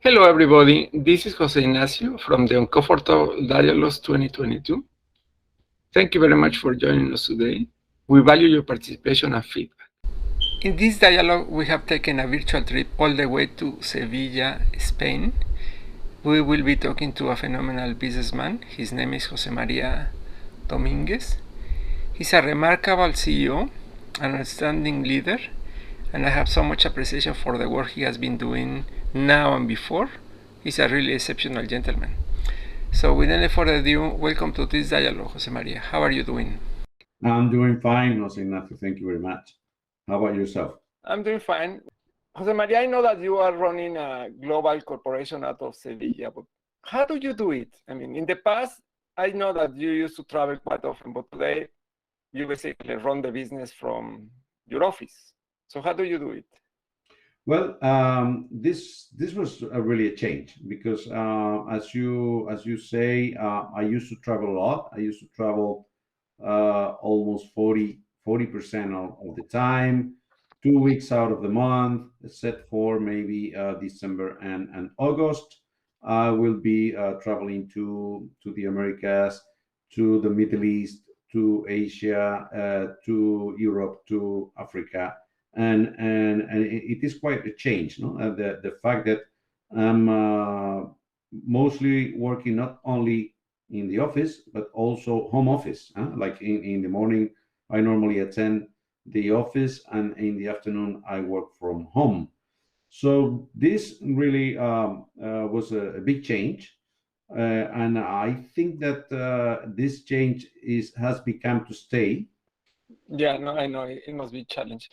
Hello, everybody. This is José Ignacio from the Uncomfortable Dialogues 2022. Thank you very much for joining us today. We value your participation and feedback. In this dialogue, we have taken a virtual trip all the way to Sevilla, Spain. We will be talking to a phenomenal businessman. His name is José María Domínguez. He's a remarkable CEO, an outstanding leader, and I have so much appreciation for the work he has been doing now and before. He's a really exceptional gentleman. So without any further ado, welcome to this dialogue, José María. How are you doing? I'm doing fine, José Ignacio. Thank you very much. How about yourself? I'm doing fine. José María, I know that you are running a global corporation out of Sevilla, but how do you do it? I mean, in the past, I know that you used to travel quite often, but today you basically run the business from your office. So how do you do it? Well, this was really a change because as you say, I used to travel a lot. I used to travel almost 40% of the time, 2 weeks out of the month, except for maybe December and August. I will be traveling to the Americas, to the Middle East, to Asia, to Europe, to Africa, and it is quite a change, no? The fact that I'm mostly working not only in the office but also home office. Like in the morning, I normally attend the office, and in the afternoon, I work from home. So this really was a big change, and I think that this change is has become to stay. Yeah, no, I know it must be challenging.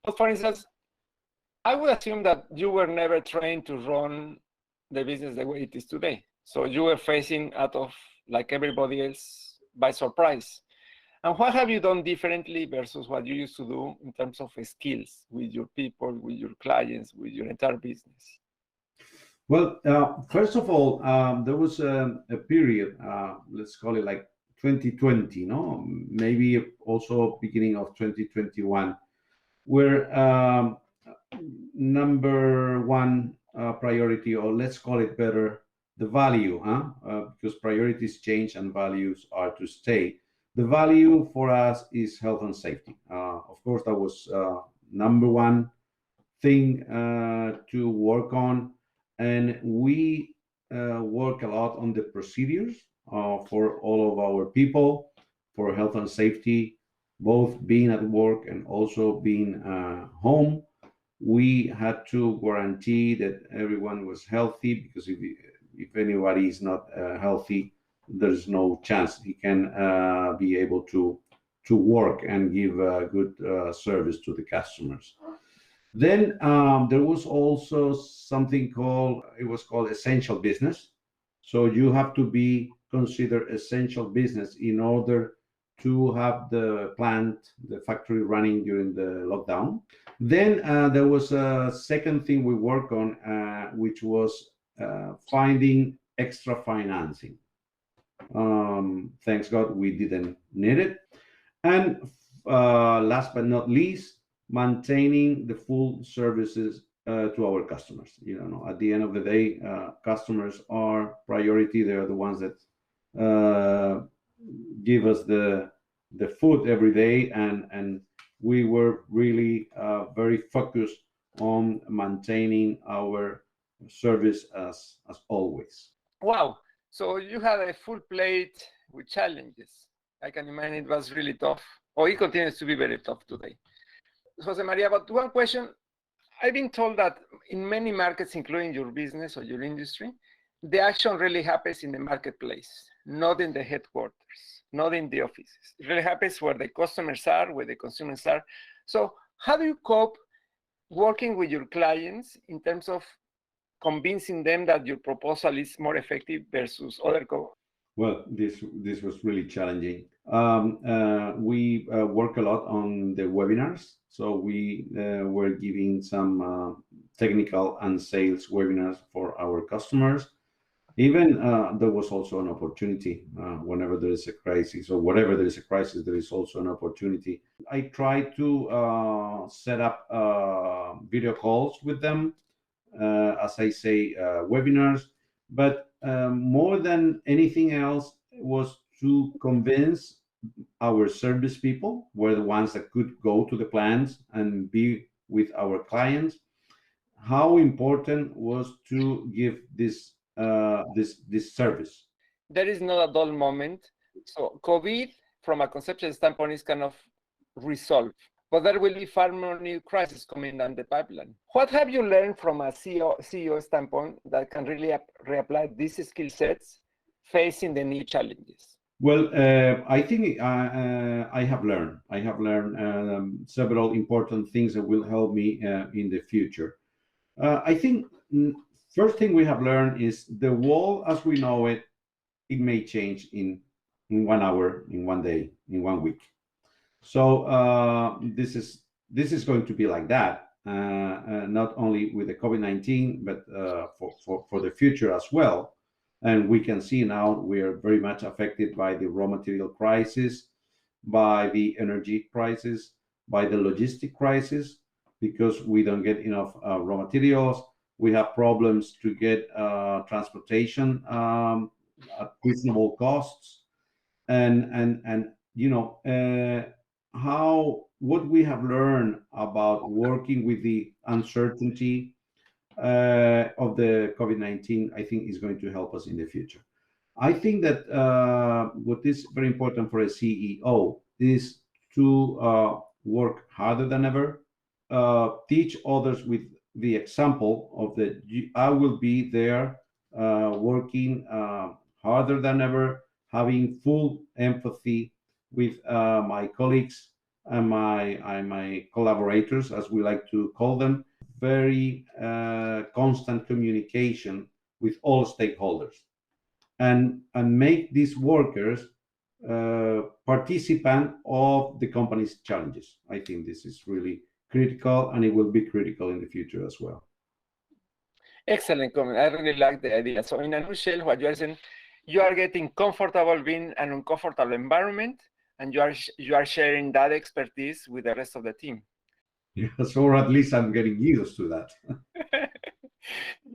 But for instance, I would assume that you were never trained to run the business the way it is today. So you were facing out of like everybody else by surprise. And what have you done differently versus what you used to do in terms of skills with your people, with your clients, with your entire business? Well, first of all, there was a period, let's call it like 2020, no, maybe also beginning of 2021, where number one priority, or let's call it better, the value, because priorities change and values are to stay. The value for us is health and safety. Of course, that was number one thing to work on, and we work a lot on the procedures for all of our people for health and safety, both being at work and also being home. We had to guarantee that everyone was healthy, because if anybody is not healthy, there's no chance he can be able to work and give good service to the customers. Then there was also something called, it was called essential business. So you have to be considered essential business in order to have the plant, the factory running during the lockdown. Then there was a second thing we worked on, which was finding extra financing. Thanks God we didn't need it. And last but not least, maintaining the full services to our customers. At the end of the day, customers are priority. They are the ones that give us the food every day, and we were really very focused on maintaining our service as always. Wow. So you had a full plate with challenges. I can imagine it was really tough, or it continues to be very tough today. Jose Maria, but one question. I've been told that in many markets, including your business or your industry, the action really happens in the marketplace, not in the headquarters, not in the offices. It really happens where the customers are, where the consumers are. So how do you cope working with your clients in terms of convincing them that your proposal is more effective versus other Well, this was really challenging. We work a lot on the webinars, so we were giving some technical and sales webinars for our customers. Even there was also an opportunity whenever there is a crisis, or whatever there is a crisis, there is also an opportunity. I try to set up video calls with them, as I say, webinars. But more than anything else was to convince our service people, were the ones that could go to the plants and be with our clients, how important was to give this service. There is not a dull moment. So COVID, from a conceptual standpoint, is kind of resolved. But there will be far more new crises coming down the pipeline. What have you learned from a CEO standpoint that can really reapply these skill sets facing the new challenges? Well, I think I have learned several important things that will help me in the future. I think first thing we have learned is the world as we know it, it may change in 1 hour, in 1 day, in 1 week. So this is going to be like that, not only with the COVID-19, but for the future as well. And we can see now we are very much affected by the raw material crisis, by the energy crisis, by the logistic crisis, because we don't get enough raw materials. We have problems to get transportation at reasonable costs, and you know what we have learned about working with the uncertainty of the COVID-19, I think is going to help us in the future. I think that what is very important for a CEO is to work harder than ever, teach others with the example of the I will be there working harder than ever, having full empathy with my colleagues and my collaborators, as we like to call them, very constant communication with all stakeholders, and make these workers participant of the company's challenges. I think this is really critical, and it will be critical in the future as well. Excellent comment. I really like the idea. So in a nutshell, what you are saying, you are getting comfortable being an uncomfortable environment, and you are sharing that expertise with the rest of the team. Yes, or at least I'm getting used to that.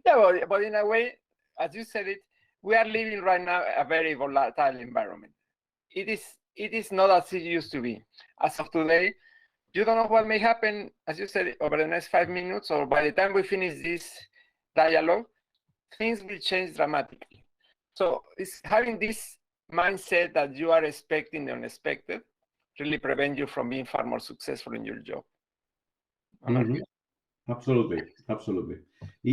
Yeah, but in a way, as you said it, we are living right now a very volatile environment. It is not as it used to be. As of today, you don't know what may happen, as you said, over the next 5 minutes, or by the time we finish this dialogue, things will change dramatically. So it's having this mindset that you are expecting the unexpected really prevent you from being far more successful in your job. Mm-hmm. Absolutely.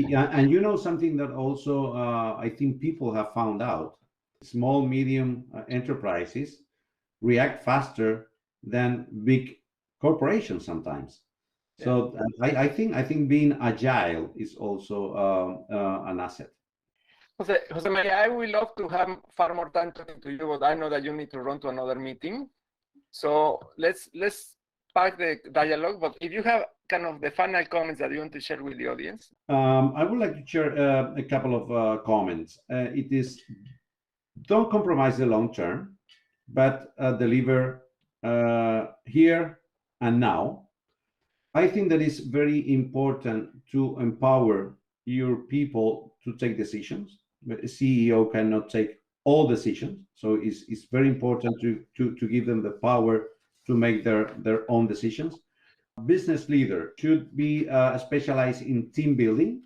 And you know something that also I think people have found out: small, medium enterprises react faster than big corporations sometimes. Yeah. So I think being agile is also an asset. José María, I would love to have far more time talking to you, but I know that you need to run to another meeting. So let's pack the dialogue. But if you have kind of the final comments that you want to share with the audience. I would like to share a couple of comments. It is, don't compromise the long term, but deliver here and now. I think that it's very important to empower your people to take decisions. But a CEO cannot take all decisions, so it's very important to give them the power to make their own decisions. Business leader should be specialized in team building,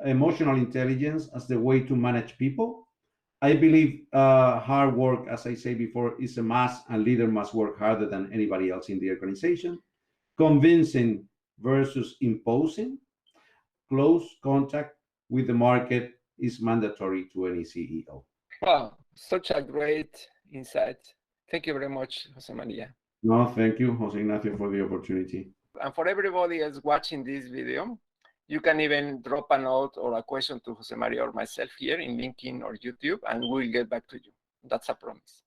emotional intelligence as the way to manage people. I believe hard work, as I say before, is a must, and leader must work harder than anybody else in the organization. Convincing versus imposing. Close contact with the market is mandatory to any CEO. Wow, such a great insight. Thank you very much, José María. No, thank you, José Ignacio, for the opportunity. And for everybody else watching this video, you can even drop a note or a question to José María or myself here in LinkedIn or YouTube, and we'll get back to you. That's a promise.